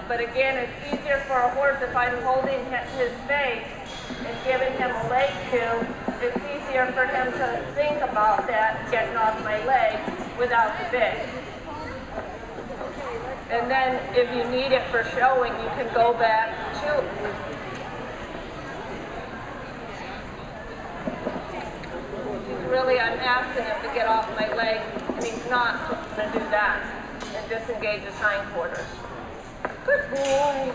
But again, it's easier for a horse if I'm holding his face and giving him a leg cue. It's easier for him to think about that, getting off my leg without the bit. And then if you need it for showing, you can go back to really, I'm asking him to get off my leg, and he's not going to do that and disengage his hindquarters. Good boy.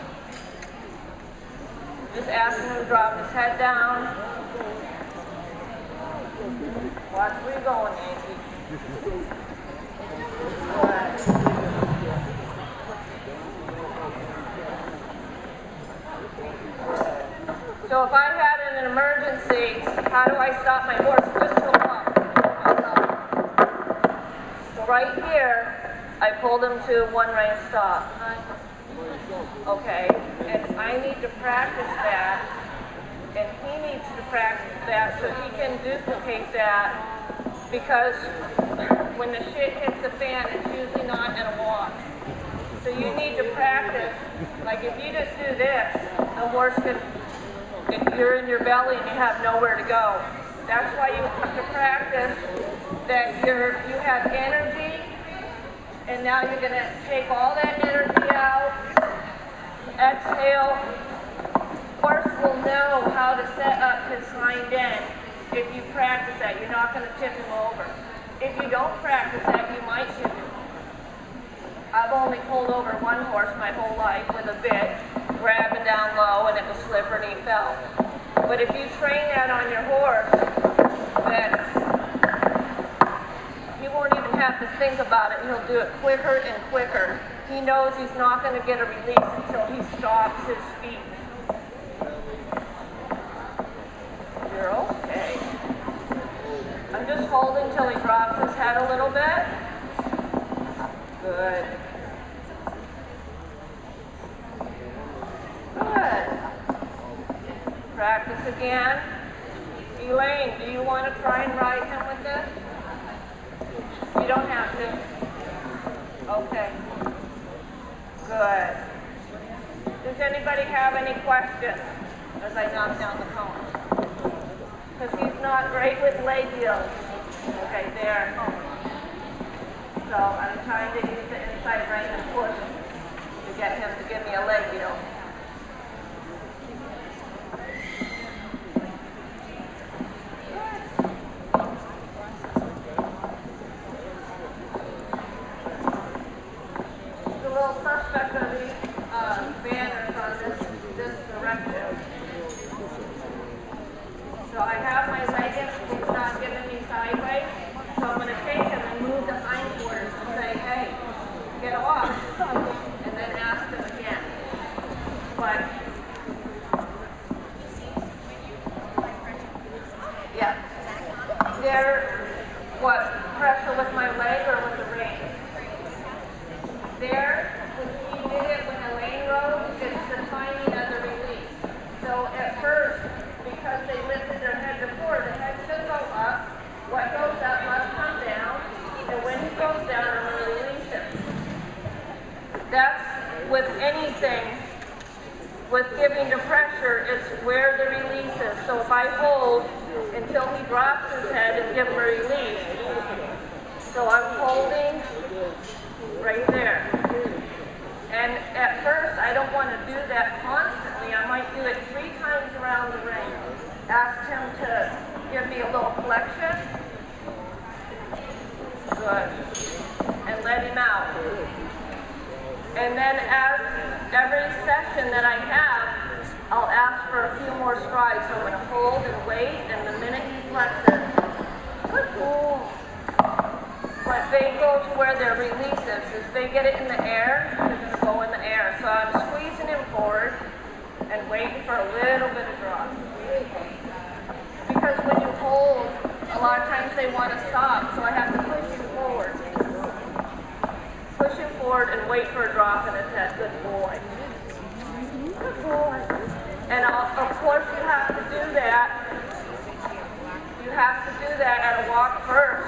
Just asking him to drop his head down. Watch where you're going, Yankee. Good. So if I had an emergency, how do I stop my horse? Just go up. So right here, I pulled him to one range stop. Okay, and I need to practice that, and he needs to practice that so he can duplicate that, because when the shit hits the fan, it's usually not in a walk. So you need to practice, like if you just do this, the horse can, if you're in your belly and you have nowhere to go. That's why you have to practice that you have energy, and now you're going to take all that energy out, exhale. Horse will know how to set up his hind end if you practice that. You're not going to tip him over. If you don't practice that, you might tip him. I've only pulled over one horse my whole life with a bit, grabbing down low, and it was slippery and he fell. But if you train that on your horse, that he won't even have to think about it. He'll do it quicker and quicker. He knows he's not going to get a release until he stops his feet. You're okay. I'm just holding till he drops his head a little bit. Good. Good. Practice again. Elaine, do you want to try and ride him with this? You don't have to. Okay. Good. Does anybody have any questions as I knock down the cone? Because he's not great with leg yields. Okay, there. So I'm trying to use the inside rein and push to get him to give me a leg yield. The little suspect of these banners on this direction. So I have my leg in, he's not giving me sideways. So I'm going to take him and move the hindquarters and say, hey, get off. And then ask him again. But, yeah. There, what, pressure with my leg or with the rein? There, when he did it when Elaine rode, it's the timing of the release. So at first, because they lifted their head before, the head should go up. What goes up must come down, and when he goes down, I'm going to release him. That's with anything, with giving the pressure, it's where the release is. So if I hold until he drops his head and give him a release, so I'm holding right there. And at first, I don't want to do that constantly. I might do it 3 times around the ring. Ask him to give me a little flexion. Good. And let him out. And then as every session that I have, I'll ask for a few more strides. So I'm going to hold and wait, and the minute he flexes, good boy. But they go to where their release is. If they get it in the air, they're going to go in the air. So I'm squeezing him forward and waiting for a little bit of drop. Because when you hold, a lot of times they want to stop, so I have to push him forward. Push him forward and wait for a drop in his head. Good boy. Good boy. And of course you have to do that. You have to do that at a walk first.